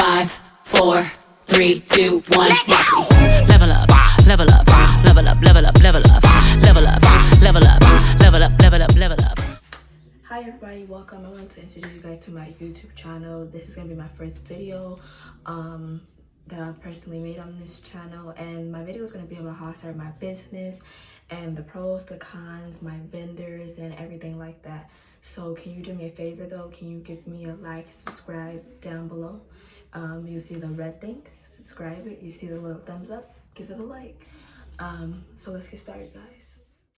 5, 4, 3, 2, 1. Watch me. Level up, level up, level up, level up, level up, level up, level up, level up, level up, level up. Hi everybody, welcome. I want to introduce you guys to my YouTube channel. This is gonna be my first video that I personally made on this channel, and my video is gonna be about how I started my business and the pros, the cons, my vendors, and everything like that. So can you do me a favor though? Can you give me a like, subscribe down below? You see the red thing, subscribe it. You see the little thumbs up, give it a like. So let's get started, guys.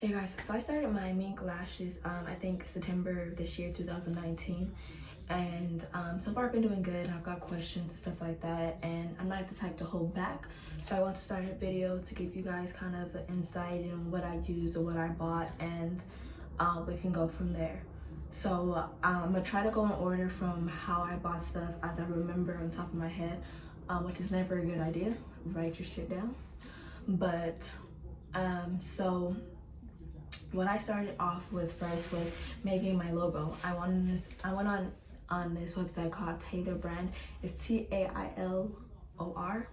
Hey guys, so I started my Mink lashes I think September of this year, 2019, and so far I've been doing good. I've got questions and stuff like that, and I'm not the type to hold back, so I want to start a video to give you guys kind of an insight in what I use or what I bought, and we can go from there. So I'm gonna try to go in order from how I bought stuff as I remember on top of my head, which is never a good idea. Write your shit down. But so what I started off with first was making my logo. I went on this website called Taylor Brand. It's Tailor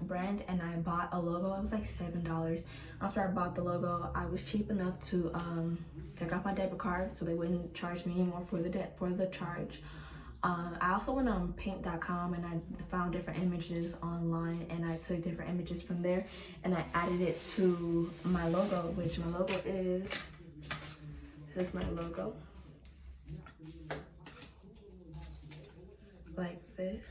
brand, and I bought a logo. It was like $7. After I bought the logo, I was cheap enough to take off my debit card so they wouldn't charge me anymore for the charge. I also went on paint.com and I found different images online, and I took different images from there and I added it to my logo, which my logo is, this is my logo, like this.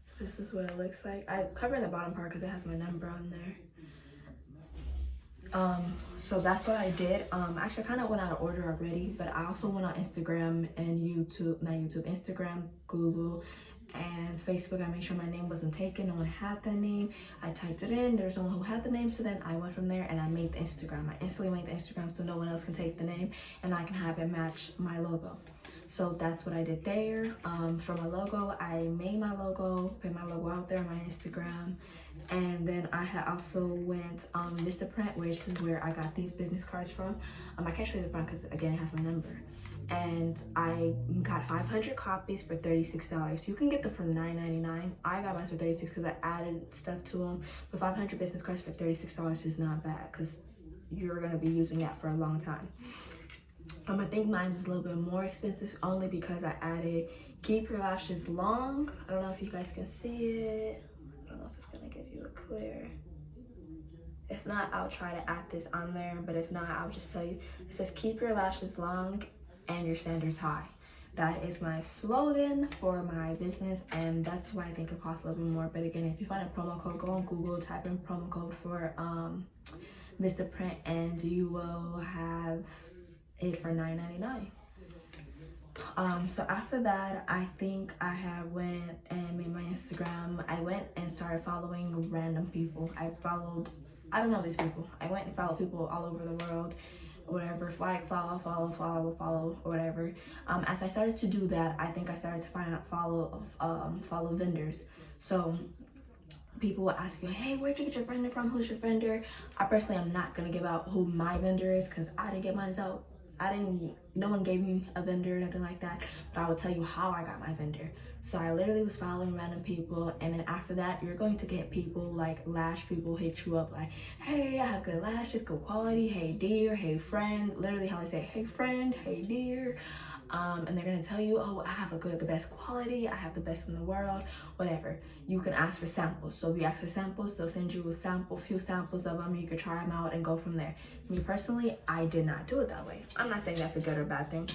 So this is what it looks like. I covered the bottom part because it has my number on there. So that's what I did. Actually I kind of went out of order already, but I also went on Instagram and Instagram, Google, and Facebook. I made sure my name wasn't taken. No one had that name. I typed it in, there's no one who had the name, so then I went from there and I made the Instagram. I instantly made the Instagram so no one else can take the name and I can have it match my logo. So that's what I did there. For my logo, I made my logo, put my logo out there on my Instagram, and then I had also went Vistaprint, which is where I got these business cards from. I can't show you the front because again it has my number, and I got 500 copies for $36. You can get them for $9.99. I got mine for $36 because I added stuff to them, but 500 business cards for $36 is not bad because you're going to be using that for a long time. I think mine was a little bit more expensive only because I added keep your lashes long. I don't know if you guys can see it. I don't know if it's gonna give you a clear. If not, I'll try to add this on there, but if not, I'll just tell you. It says keep your lashes long and your standards high. That is my slogan for my business, and that's why I think it costs a little bit more. But again, if you find a promo code, go on Google, type in promo code for Vistaprint, and you will have it for $9.99. So after that, I think I have went and made my Instagram. I went and started following random people. I don't know these people. I went and followed people all over the world, whatever, like follow, or whatever. As I started to do that, I think I started to follow vendors. So people will ask you, hey, where'd you get your vendor from? Who's your vendor? I personally am not gonna give out who my vendor is because I didn't get mine out. No one gave me a vendor or nothing like that, but I will tell you how I got my vendor. So I literally was following random people, and then after that, you're going to get people like lash people hit you up like, hey, I have good lashes, good quality, hey dear, hey friend, literally how they say, hey friend, hey dear. And they're gonna tell you, oh, I have the best quality, I have the best in the world, whatever. You can ask for samples. So if you ask for samples, they'll send you a few samples of them. You could try them out and go from there. Me personally, I did not do it that way. I'm not saying that's a good or bad thing.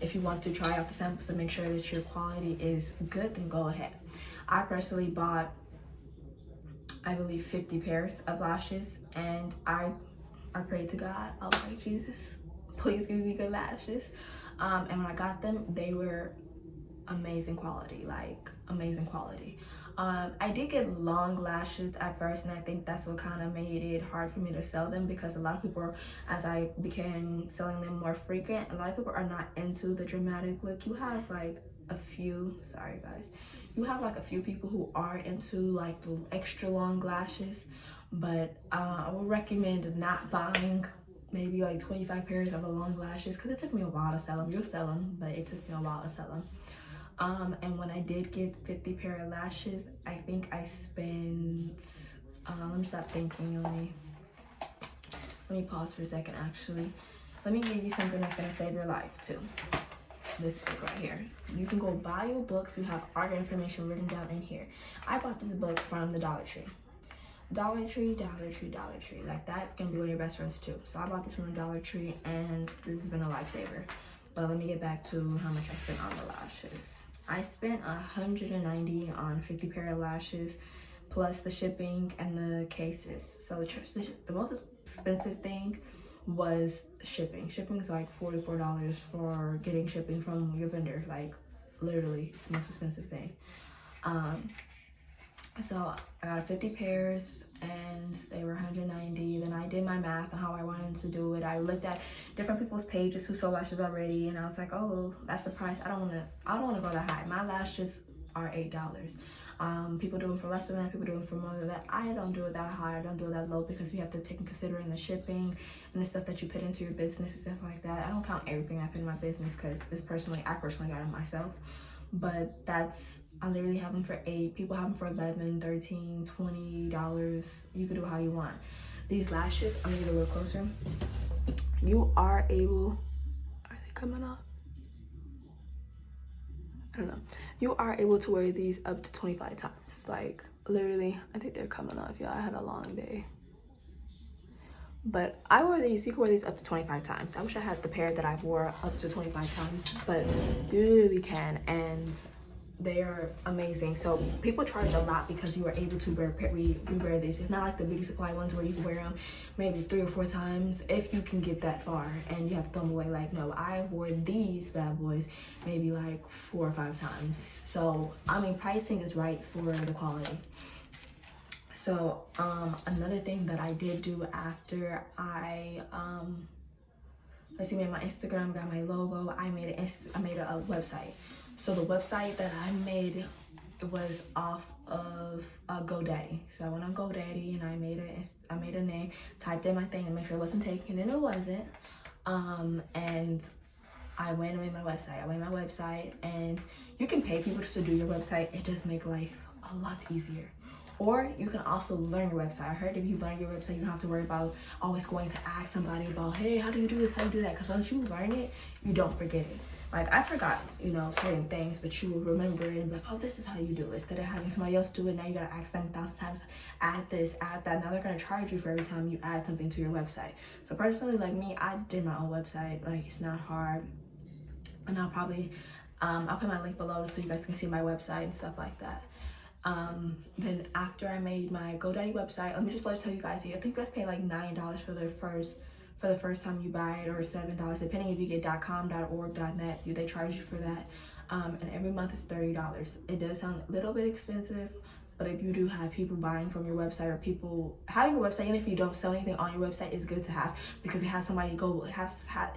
If you want to try out the samples and make sure that your quality is good, then go ahead. I personally bought, I believe, 50 pairs of lashes, and I prayed to God. I was like, Jesus, please give me good lashes. And when I got them, they were amazing quality, like amazing quality. I did get long lashes at first, and I think that's what kind of made it hard for me to sell them, because a lot of people, as I began selling them more frequent, a lot of people are not into the dramatic look. You have like a few, sorry guys, you have like a few people who are into like the extra long lashes, but I would recommend not buying maybe like 25 pairs of long lashes, because it took me a while to sell them. You'll sell them, but it took me a while to sell them. And when I did get 50 pair of lashes, I think I spent, let me stop thinking, let me pause for a second actually. Let me give you something that's gonna save your life too. This book right here. You can go buy your books, you have all your information written down in here. I bought this book from the Dollar Tree. Dollar Tree. Like that's gonna be one of your best friends too. So I bought this from the Dollar Tree and this has been a lifesaver. But let me get back to how much I spent on the lashes. I spent $190 on 50 pair of lashes plus the shipping and the cases. So the most expensive thing was shipping. Shipping is like $44 for getting shipping from your vendor. Like literally, it's the most expensive thing. So I got 50 pairs and they were $190. Then I did my math on how I wanted to do it. I looked at different people's pages who sold lashes already, and I was like, oh, that's the price. I don't wanna go that high. My lashes are $8. People do it for less than that, people do it for more than that. I don't do it that high, I don't do it that low, because you have to take in considering the shipping and the stuff that you put into your business and stuff like that. I don't count everything I put in my business because I personally got it myself. But I literally have them for $8. People have them for $11, $13, $20. You can do it how you want. These lashes, I'm gonna get a little closer. You are able, are they coming off? I don't know. You are able to wear these up to 25 times. Like literally, I think they're coming off, y'all. I had a long day. But I wore these, you can wear these up to 25 times. I wish I had the pair that I wore up to 25 times, but you literally can, and they are amazing. So people charge a lot because you are able to wear these. It's not like the beauty supply ones where you can wear them maybe 3 or 4 times if you can get that far and you have to throw them away. Like no, I wore these bad boys maybe like 4 or 5 times. So I mean, pricing is right for the quality. So another thing that I did do after I made my Instagram, got my logo, I made a website. So the website that I made, it was off of GoDaddy. So I went on GoDaddy and I made a name, typed in my thing and make sure it wasn't taken, and it wasn't. And I went and made my website. And you can pay people just to do your website. It does make life a lot easier. Or you can also learn your website. I heard if you learn your website, you don't have to worry about always going to ask somebody about, hey, how do you do this, how do you do that? Because once you learn it, you don't forget it. Like I forgot, certain things, but you will remember it and be like, oh, this is how you do it. Instead of having somebody else do it, now you gotta ask them 1,000 times, add this, add that. Now they're gonna charge you for every time you add something to your website. So personally, like me, I did my own website. Like it's not hard. And I'll probably, I'll put my link below so you guys can see my website and stuff like that. Then after I made my GoDaddy website, let me just tell you guys, I think you guys pay like $9 for the first time you buy it, or $7 depending if you get .com, .org, .net. They charge you for that, and every month is $30. It does sound a little bit expensive, but if you do have people buying from your website, or people having a website, even if you don't sell anything on your website, is good to have, because it has somebody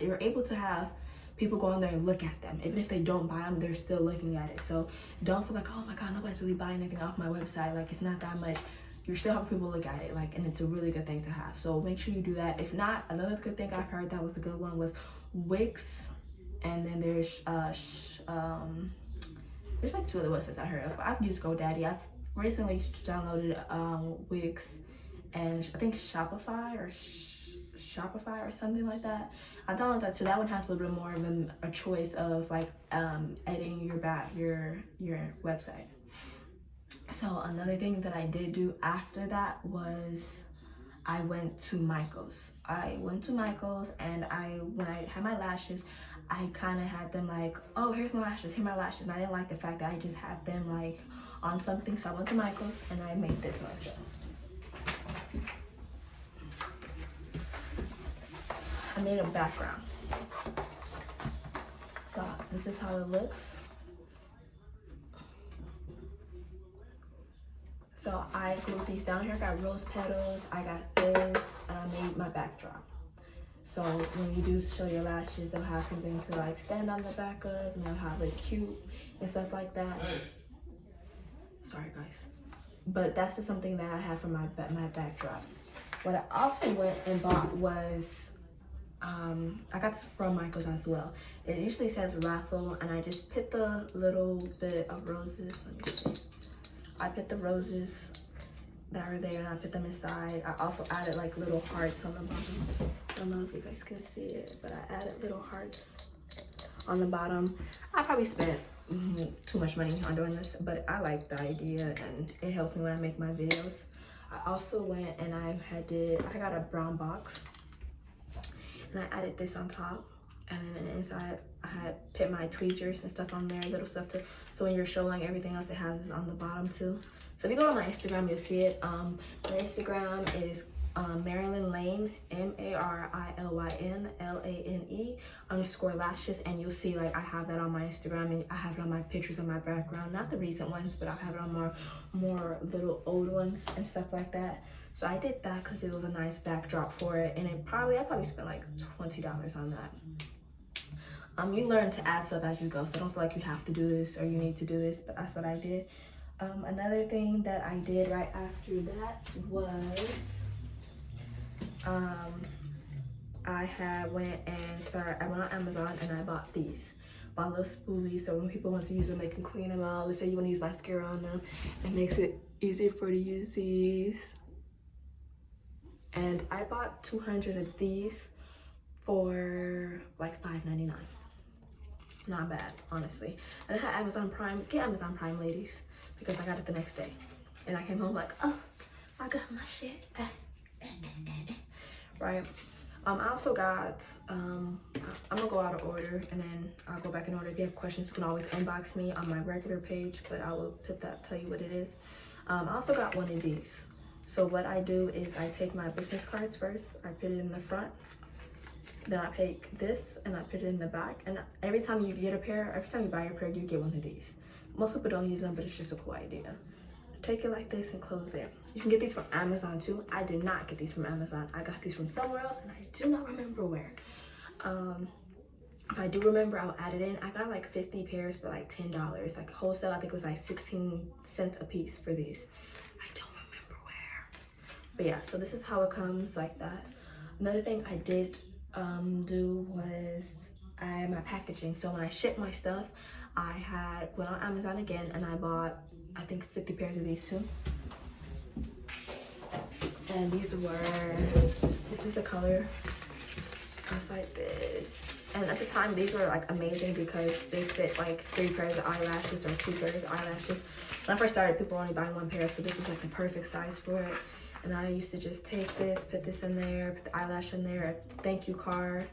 you're able to have people go on there and look at them. Even if they don't buy them, they're still looking at it. So don't feel like, oh my god, nobody's really buying anything off my website. Like it's not that much. You're still having people look at it, like, and it's a really good thing to have. So make sure you do that. If not, another good thing I've heard that was a good one was Wix, and then there's like 2 other websites I heard of. I've used GoDaddy. I've recently downloaded Wix, and I think Shopify or something like that. I downloaded that too. That one has a little bit more of a choice of like editing your website. So another thing that I did do after that was I went to Michael's. And when I had my lashes, I kind of had them like, oh, here's my lashes, And I didn't like the fact that I just had them like on something. So I went to Michael's and I made this myself. I made a background. So this is how it looks. So I glued these down here. I got rose petals, I got this, and I made my backdrop. So when you do show your lashes, they'll have something to like stand on the back of, and they'll have it cute and stuff like that. Sorry guys. But that's just something that I have for my backdrop. What I also went and bought was I got this from Michael's as well. It usually says raffle, and I just put the little bit of roses. Let me see. I put the roses that are there and I put them inside. I also added like little hearts on the bottom. I don't know if you guys can see it, but I added little hearts on the bottom. I probably spent too much money on doing this, but I like the idea and it helps me when I make my videos. I also went and I got a brown box and I added this on top, and then inside I had put my tweezers and stuff on there, little stuff so when you're showing everything else it has is on the bottom too. So if you go on my Instagram, you'll see it. My Instagram is Marilyn Lane, MARILYNLANE_lashes, and you'll see like I have that on my Instagram, and I have it on my pictures of my background, not the recent ones, but I have it on more little old ones and stuff like that. So I did that because it was a nice backdrop for it, and I probably spent like $20 on that. You learn to add stuff as you go, so don't feel like you have to do this or you need to do this, but that's what I did. Another thing that I did right after that was I went on Amazon and I bought these. My little spoolies, so when people want to use them, they can clean them out. Let's say you want to use mascara on them, it makes it easier for you to use these. And I bought 200 of these for like $5.99. Not bad, honestly. And I had Amazon Prime. Get Amazon Prime, ladies, because I got it the next day. And I came home like, oh, I got my shit. Right? I also got, I'm gonna go out of order and then I'll go back in order. If you have questions, you can always inbox me on my regular page, but I will tell you what it is. I also got one of these. So what I do is I take my business cards first, I put it in the front, then I take this and I put it in the back, and every time you buy a pair, you get one of these. Most people don't use them, but it's just a cool idea. Take it like this and close it. You can get these from Amazon too. I did not get these from Amazon. I got these from somewhere else and I do not remember where. If I do remember, I'll add it in. I got like 50 pairs for like $10. Like wholesale, I think it was like 16 cents a piece for these. I don't remember where. But yeah, so this is how it comes, like that. Another thing I did do was my packaging. So when I shipped my stuff, I went on Amazon again and I bought, I think, 50 pairs of these too. And this is the color. It's like this. And at the time, these were like amazing because they fit like 3 pairs of eyelashes or 2 pairs of eyelashes. When I first started, people were only buying 1 pair, so this was like the perfect size for it. And I used to just take this, put this in there, put the eyelash in there, a thank you card.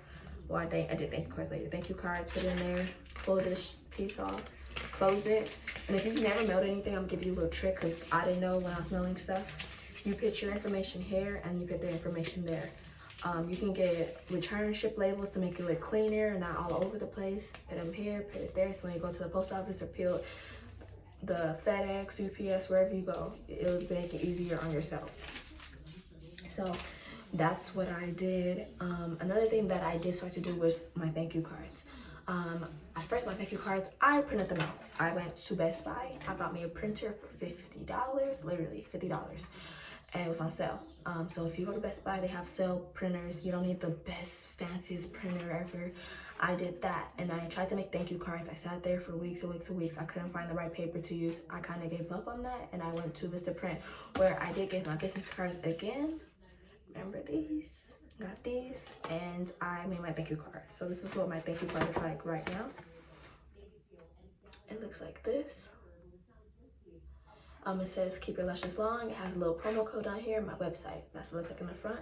Well, I did thank you cards later. Thank you cards, put it in there, pull this piece off, close it. And if you've never mailed anything, I'm gonna give you a little trick because I didn't know when I was mailing stuff. You put your information here and you put the information there. You can get return ship labels to make it look cleaner and not all over the place. Put them here, put it there, so when you go to the post office or peel the FedEx, UPS, wherever you go, it'll make it easier on yourself. So that's what I did. Another thing that I did start to do was my thank you cards. At first, my thank you cards, I printed them out. I went to Best Buy. I bought me a printer for $50, literally $50. And it was on sale. So if you go to Best Buy, they have sale printers. You don't need the best, fanciest printer ever. I did that, and I tried to make thank you cards. I sat there for weeks and weeks and weeks. I couldn't find the right paper to use. I kind of gave up on that, and I went to Vistaprint, where I did get my business cards again. Remember these? Got these, and I made my thank you card. So this is what my thank you card is like right now. It looks like this. It says keep your lashes long. It has a little promo code down here, my website. That's what it looks like in the front.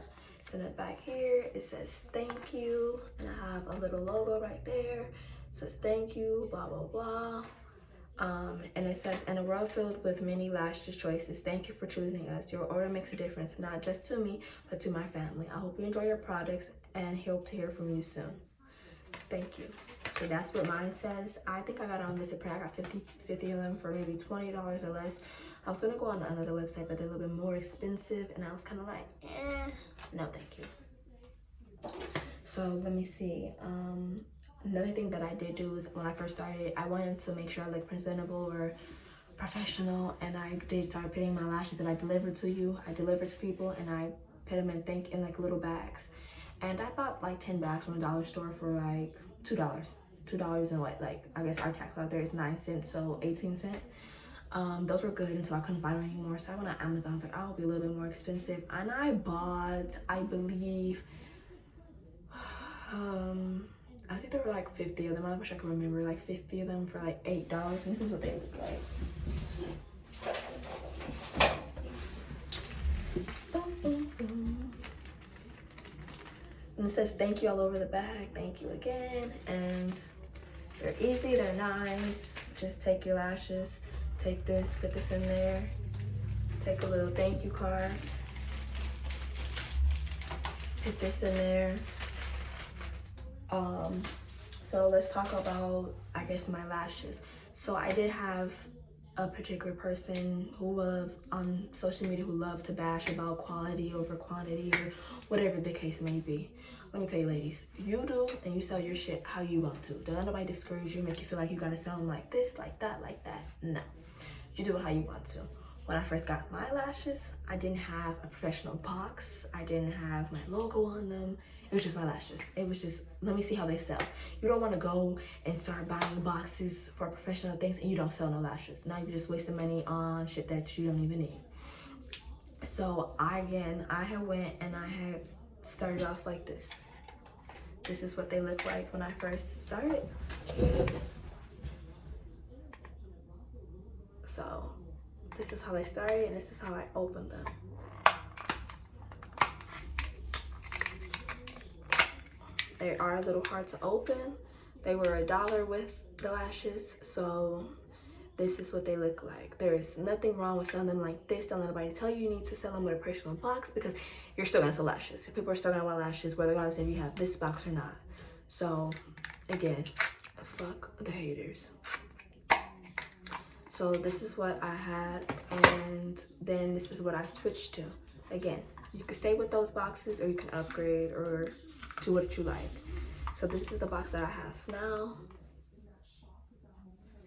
Then the back here, it says thank you, and I have a little logo right there. It says thank you, blah blah blah. And it says, in a world filled with many lashes choices, thank you for choosing us. Your order makes a difference, not just to me, but to my family. I hope you enjoy your products and hope to hear from you soon. Thank you. So that's what mine says. I think I got it on Vistaprint. I got 50 of them for maybe $20 or less. I was gonna go on another website, but they're a little bit more expensive, and I was kind of like, no thank you. So let me see. Another thing that I did do is when I first started, I wanted to make sure I look presentable or professional, and I did start putting my lashes that I delivered to you. I delivered to people, and I put them in like little bags. And I bought like 10 bags from the dollar store for like $2 and what, like I guess our tax out there is 9 cents, so 18 cents. Those were good until I couldn't find them anymore, so I went on Amazon. I was like, I'll be a little bit more expensive, and I bought, I believe, I think there were like 50 of them. I wish I could remember, like 50 of them for like $8, and this is what they look like. And it says thank you all over the bag. Thank you again. And they're easy, they're nice. Just take your lashes, take this, put this in there, take a little thank you card, put this in there. So let's talk about, I guess, my lashes. So I did have a particular person who on social media who loved to bash about quality over quantity or whatever the case may be. Let me tell you, ladies, you do and you sell your shit how you want to. Don't let nobody discourage you, make you feel like you gotta sell them like this, like that, like that. No, you do it how you want to. When I first got my lashes, I didn't have a professional box. I didn't have my logo on them. It was just my lashes. It was just, let me see how they sell. You don't want to go and start buying boxes for professional things and you don't sell no lashes. Now you're just wasting money on shit that you don't even need. So I had went and I had started off like this. This is what they look like when I first started. So this is how they started and this is how I opened them. They are a little hard to open. They were $1 with the lashes, so this is what they look like. There is nothing wrong with selling them like this. Don't let anybody tell you need to sell them with a personal box because you're still gonna sell lashes. People are still gonna want lashes whether or not if you have this box or not. So again, fuck the haters. So this is what I had, and then this is what I switched to. Again, you can stay with those boxes or you can upgrade or do what you like. So this is the box that I have now.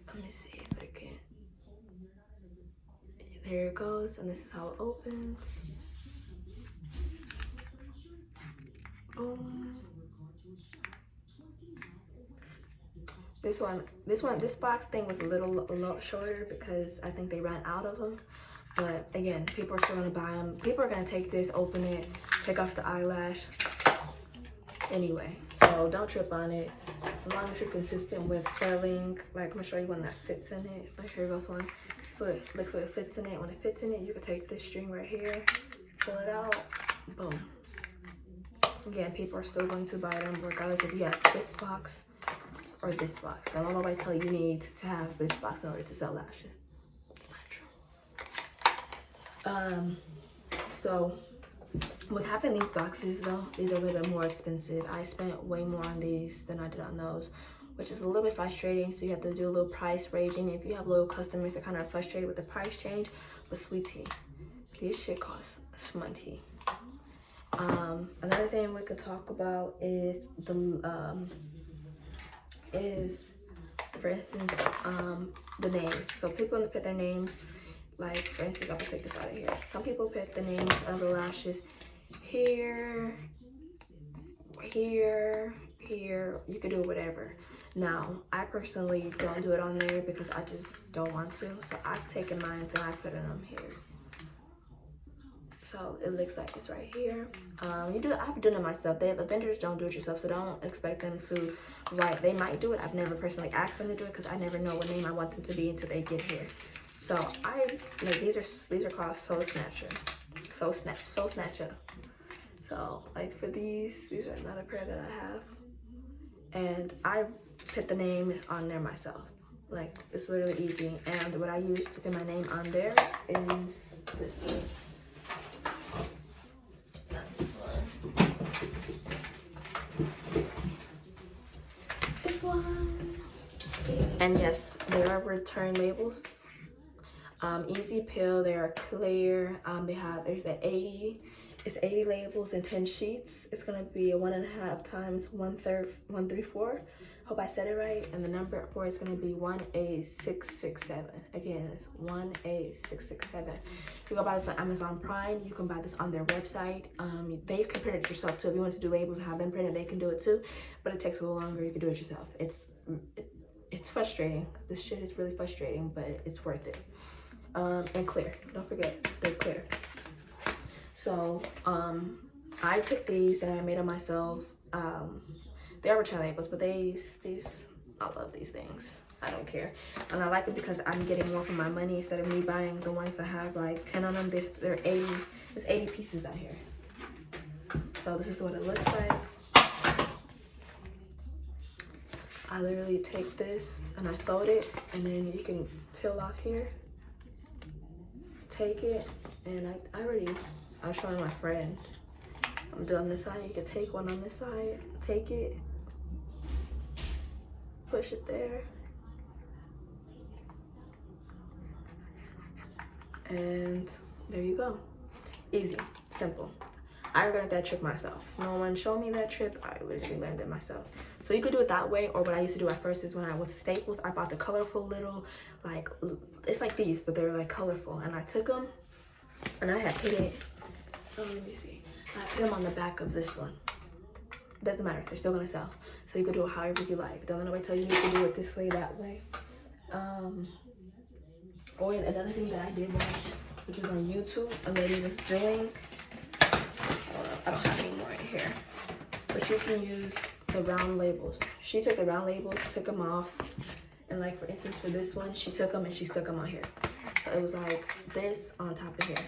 Let me see if I can. There it goes, and this is how it opens. This box thing was a lot shorter because I think they ran out of them. But again, people are still gonna buy them. People are gonna take this, open it, take off the eyelash. Anyway, so don't trip on it. As long as you're consistent with selling, like I'm gonna show you one that fits in it. Like here goes one. So it looks like it fits in it. When it fits in it, you can take this string right here, pull it out, boom. Again, people are still going to buy them regardless if you have this box or this box. Don't let nobody tell you need to have this box in order to sell lashes. It's not true. So with having these boxes though, these are a little bit more expensive. I spent way more on these than I did on those, which is a little bit frustrating. So you have to do a little price ranging. If you have loyal customers that kind of frustrated with the price change, but sweetie, these shit cost money. Another thing we could talk about is for instance, the names. So people put their names, like for instance, I'm gonna take this out of here. Some people put the names of the lashes here, here, here. You could do whatever. Now, I personally don't do it on there because I just don't want to. So I've taken mine and I put it on here. So it looks like it's right here. I've done it myself. The vendors don't do it yourself, so don't expect them to write. They might do it. I've never personally asked them to do it because I never know what name I want them to be until they get here. So these are called Soul Snatcher. Soul Snatcher. So like for these are another pair that I have. And I put the name on there myself. Like it's literally easy. And what I use to put my name on there is this one. This one. And yes, there are return labels. Easy Pill, they are clear. There's an 80. It's 80 labels and 10 sheets. It's gonna be a 1.5 times 1/3, 1/3/4. Hope I said it right. And the number for it's gonna be 18667. Again, it's 18667. You can buy this on Amazon Prime. You can buy this on their website. They can print it yourself too. If you want to do labels and have them printed, they can do it too. But it takes a little longer. You can do it yourself. It's frustrating. This shit is really frustrating, but it's worth it. And clear. Don't forget, they're clear. So I took these and I made them myself. They are return labels, but these I love these things. I don't care, and I like it because I'm getting more for my money instead of me buying the ones that have like 10 on them. They're 80. There's 80 pieces out here. So this is what it looks like. I literally take this and I fold it, and then you can peel off here. Take it, and I was showing my friend. I'm doing this side. You can take one on this side. Take it. Push it there. And there you go. Easy, simple. I learned that trick myself. No one showed me that trick. I literally learned it myself. So you could do it that way, or what I used to do at first is when I went to Staples, I bought the colorful little, like, it's like these, but they're like colorful. And I took them and I had put it, let me see. I put them on the back of this one. Doesn't matter, they're still gonna sell. So you could do it however you like. Don't let nobody tell you you can do it this way, that way. Oh, and another thing that I did watch, which was on YouTube, a lady was doing, I don't have any more in here, but you can use the round labels. She took the round labels, took them off, and like for instance for this one, she took them and she stuck them on here. So it was like this on top of here.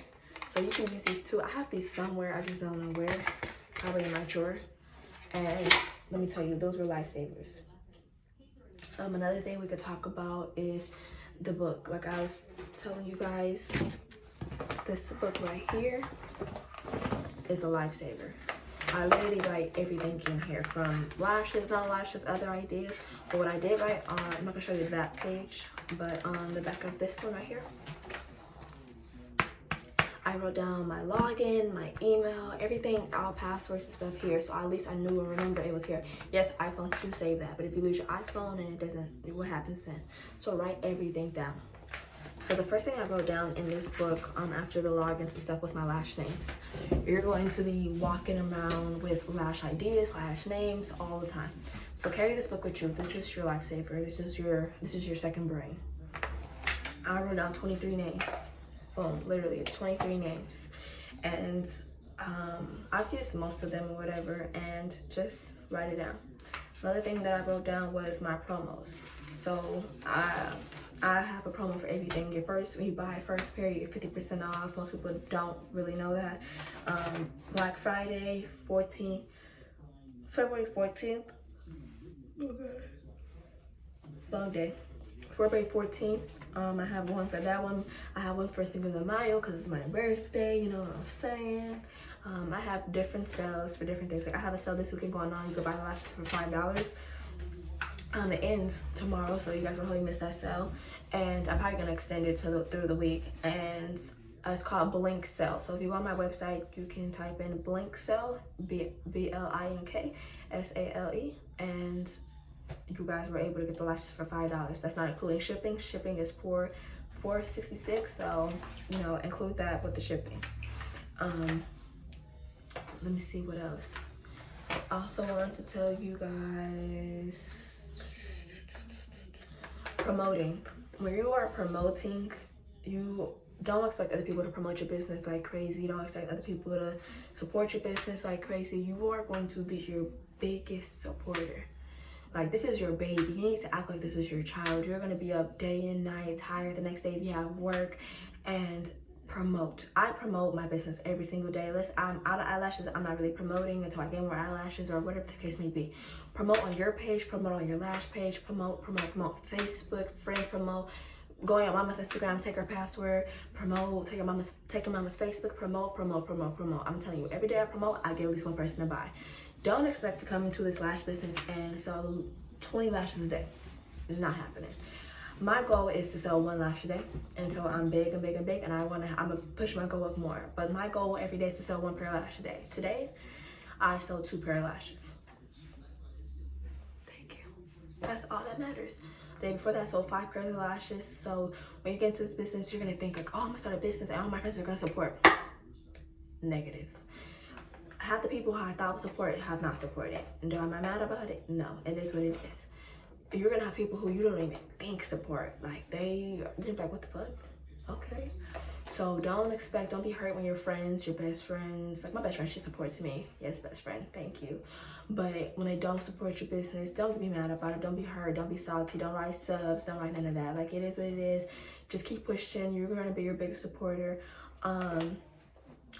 So you can use these too. I have these somewhere, I just don't know where, probably in my drawer. And let me tell you, those were lifesavers. Another thing we could talk about is the book. Like I was telling you guys, this book right here is a lifesaver. I literally write everything in here, from lashes, non lashes, other ideas. But what I did write on, I'm not gonna show you that page, but on the back of this one right here, I wrote down my login, my email, everything, all passwords and stuff here. So at least I knew and remember it was here. Yes, iPhones do save that, but if you lose your iPhone and it doesn't, what happens then? So write everything down. So the first thing I wrote down in this book after the logins and stuff was my lash names. You're going to be walking around with lash ideas, lash names all the time. So carry this book with you. This is your lifesaver. This is your second brain. I wrote down 23 names. Boom, literally 23 names. And I've used most of them or whatever, and just write it down. Another thing that I wrote down was my promos. So I have a promo for everything. When you buy first pair, you get 50% off. Most people don't really know that. Black Friday, February 14th. Okay. Long day. February 14th. I have one for that one. I have one for Cinco de Mayo because it's my birthday, you know what I'm saying. I have different sales for different things. Like I have a sale this weekend going on. You can buy the lashes for $5. It ends tomorrow, so you guys will probably miss that sale. And I'm probably gonna extend it through the week. And it's called Blink Sale. So if you go on my website, you can type in Blink Sale, BLINK SALE, and you guys were able to get the lashes for $5. That's not including shipping. Shipping is $4.66. So you know, include that with the shipping. Let me see what else. I also wanted to tell you guys, promoting. When you are promoting, you don't expect other people to promote your business like crazy. You don't expect other people to support your business like crazy. You are going to be your biggest supporter. Like, this is your baby. You need to act like this is your child. You're gonna be up day and night, tired the next day if you have work, and promote. I promote my business every single day. I'm out of eyelashes. I'm not really promoting until I get more eyelashes or whatever the case may be. Promote on your page, promote on your lash page, promote Facebook, friend promote. Going on mama's Instagram, take her password, promote, take your mama's Facebook, promote. I'm telling you, every day I promote, I get at least one person to buy. Don't expect to come into this lash business and sell 20 lashes a day. It's not happening. My goal is to sell 1 lash a day until I'm big and big and big, and I'm gonna push my goal up more. But my goal every day is to sell 1 pair of lashes a day. Today, I sold 2 pair of lashes. Thank you. That's all that matters. The day before that, I sold 5 pairs of lashes. So when you get into this business, you're gonna think like, oh, I'm gonna start a business and all my friends are gonna support. Negative. Half the people who I thought would support it have not supported it. And am I mad about it? No, it is what it is. You're gonna have people who you don't even think support. Like you're like, what the fuck? Okay. So don't be hurt when your friends, your best friends, like my best friend, she supports me. Yes, best friend, thank you. But when they don't support your business, don't be mad about it. Don't be hurt, don't be salty, don't write subs, don't write none of that. Like, it is what it is. Just keep pushing. You're gonna be your biggest supporter.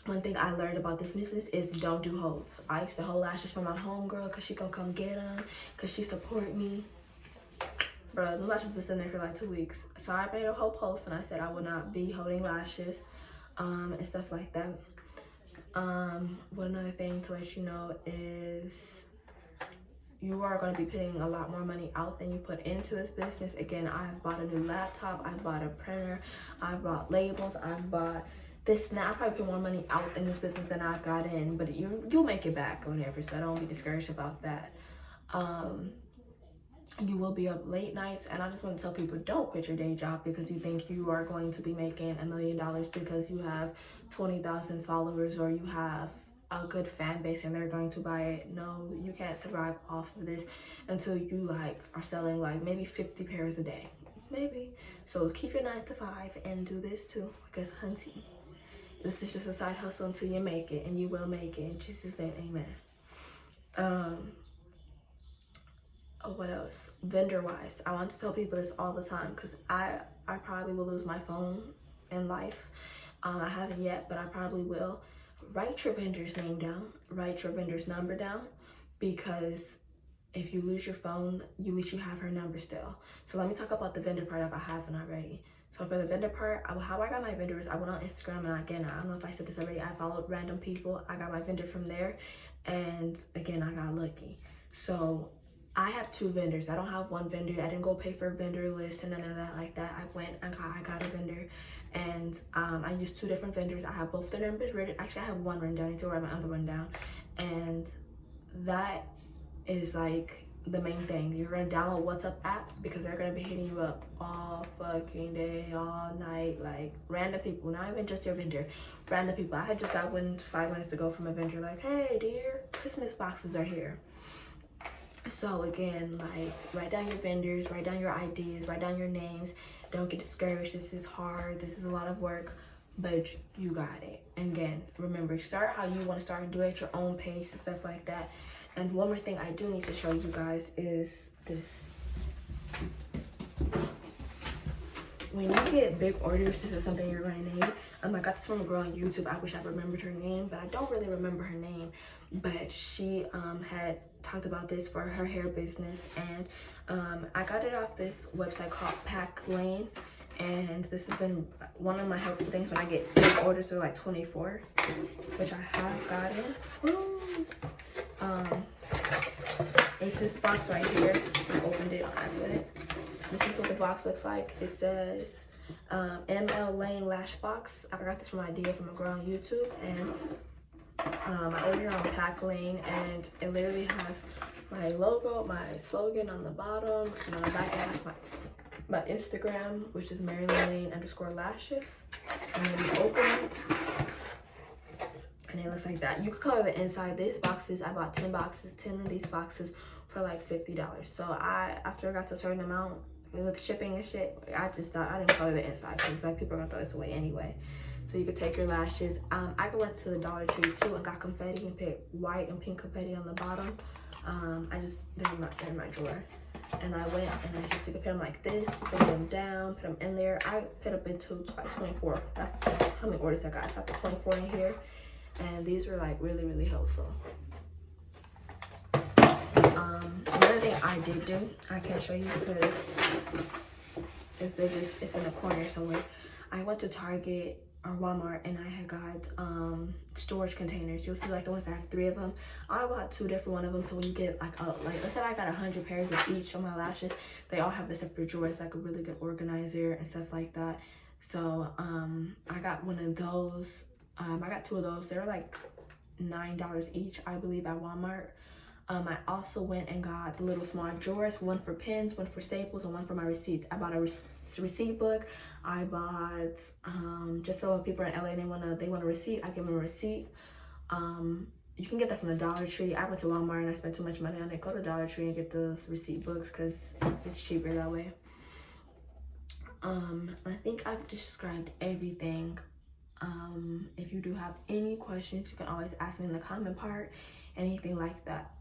One thing I learned about this business is don't do holds. I used to hold lashes for my homegirl because she gonna come get them, because she support me. Bro, the lashes been sitting there for like 2 weeks. So I made a whole post and I said I will not be holding lashes and stuff like that. What another thing to let you know is you are going to be putting a lot more money out than you put into this business. Again, I've bought a new laptop, I've bought a printer, I've bought labels, I've bought this. Now I probably put more money out in this business than I've got in, but you'll make it back or whatever, so don't be discouraged about that. You will be up late nights, and I just want to tell people, don't quit your day job because you think you are going to be making $1 million because you have 20,000 followers or you have a good fan base and they're going to buy it. No, you can't survive off of this until you like are selling like maybe 50 pairs a day, maybe. So keep your 9 to 5 and do this too, because hunty, this is just a side hustle until you make it, and you will make it in Jesus' name, amen. Oh, what else? Vendor wise, I want to tell people this all the time because I probably will lose my phone in life. I haven't yet, but I probably will. Write your vendor's name down, write your vendor's number down, because if you lose your phone, at least you have her number still. So let me talk about the vendor part if I haven't already. So for the vendor part, how I got my vendors, I went on Instagram, and again, I don't know if I said this already, I followed random people. I got my vendor from there, and again, I got lucky. So I have 2 vendors. I don't have one vendor. I didn't go pay for a vendor list and none of that like that. I went and I got a vendor, and I used 2 different vendors. I have both their numbers written. Actually, I have one written down. I need to write my other one down. And that is like the main thing. You're gonna download WhatsApp app because they're gonna be hitting you up all fucking day, all night, like random people, not even just your vendor, random people. I had just got one 5 minutes ago from a vendor like, hey dear, Christmas boxes are here. So again, like, write down your vendors, write down your ideas, write down your names. Don't get discouraged. This is hard, this is a lot of work, but you got it. And again, remember, start how you want to start and do it at your own pace and stuff like that. And one more thing I do need to show you guys is this. When you get big orders, this is something you're going to need. I got this from a girl on YouTube. I wish I remembered her name, but I don't really remember her name. But she had talked about this for her hair business, and I got it off this website called Pack Lane. And this has been one of my helpful things when I get big orders of like 24, which I have gotten. It's this box right here. I opened it on accident. This is what the box looks like. It says ML Lane Lash Box. I got this from an idea from a girl on YouTube, and I ordered it on Pack Lane, and it literally has my logo, my slogan on the bottom, and on the back it has my Instagram, which is MaryLane_lashes. And then you open it, and it looks like that. You could color the inside. These boxes, I bought 10 of these boxes for like $50. So after I got to a certain amount with shipping and shit, I just thought I didn't color the inside because like people are gonna throw this away anyway. So you could take your lashes. I went to the Dollar Tree too and got confetti and put white and pink confetti on the bottom. I just they're in my drawer, and I went and I just, you could put them like this, put them down, put them in there. I put up into like 24. That's how many orders I got. So I put 24 in here, and these were like really, really helpful. Another thing I did do, I can't show you because it's in the corner somewhere. I went to Target or Walmart, and I had got storage containers. You'll see like the ones that have 3 of them. I bought 2 different one of them, so when you get like let's say I got 100 pairs of each of my lashes, they all have a separate drawer. It's like a really good organizer and stuff like that. So I got one of those. I got 2 of those. They were like $9 each, I believe, at Walmart. I also went and got the little small drawers, one for pins, one for staples, and one for my receipts. I bought a receipt book. I bought just so when people are in LA, they want a receipt, I give them a receipt. You can get that from the Dollar Tree. I went to Walmart and I spent too much money on it. Go to Dollar Tree and get the receipt books because it's cheaper that way. I think I've described everything. If you do have any questions, you can always ask me in the comment part, anything like that.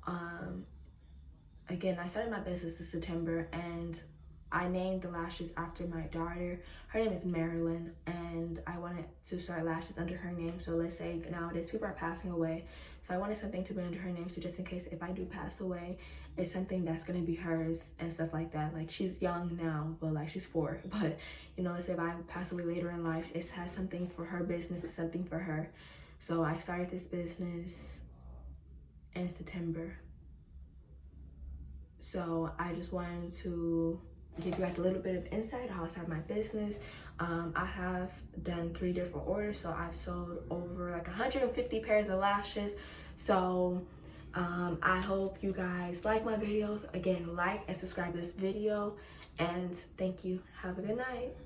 Again, I started my business in September and I named the lashes after my daughter. Her name is Marilyn, and I wanted to start lashes under her name. So let's say nowadays people are passing away, so I wanted something to be under her name, so just in case if I do pass away, it's something that's gonna be hers and stuff like that. Like, she's young now, but like she's 4, but you know, let's say if I pass away later in life, it has something for her business, it's something for her. So I started this business in September. So I just wanted to give you guys a little bit of insight on how I started my business. I have done 3 different orders, so I've sold over like 150 pairs of lashes. So I hope you guys like my videos. Again, like and subscribe to this video, and thank you. Have a good night.